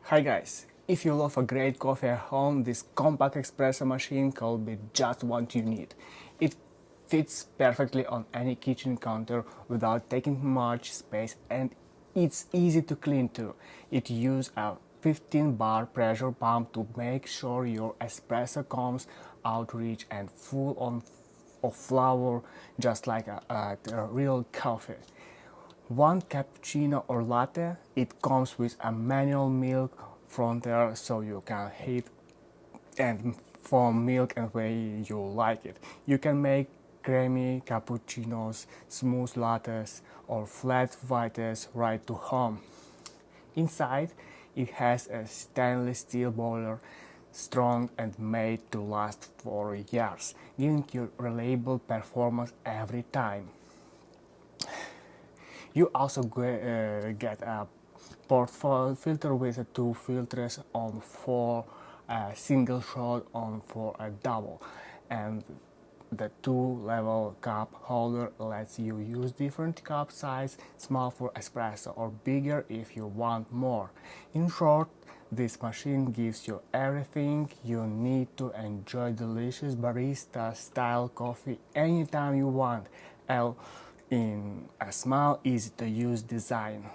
Hi guys, if you love a great coffee at home, this compact espresso machine could be just what you need. It fits perfectly on any kitchen counter without taking much space, and it's easy to clean too. It uses a 15 bar pressure pump to make sure your espresso comes out rich and full of flavor, just like a real coffee. One cappuccino or latte, it comes with a manual milk frontier so you can heat and foam milk and way you like it. You can make creamy cappuccinos, smooth lattes, or flat whites right to home. Inside, it has a stainless steel boiler, strong and made to last for years, giving you reliable performance every time. You also get a portfolio filter with two filters on for a single shot on for a double, and the two-level cup holder lets you use different cup size, small for espresso or bigger if you want more. In short, this machine gives you everything you need to enjoy delicious barista-style coffee anytime you want, all in a small, easy-to-use design.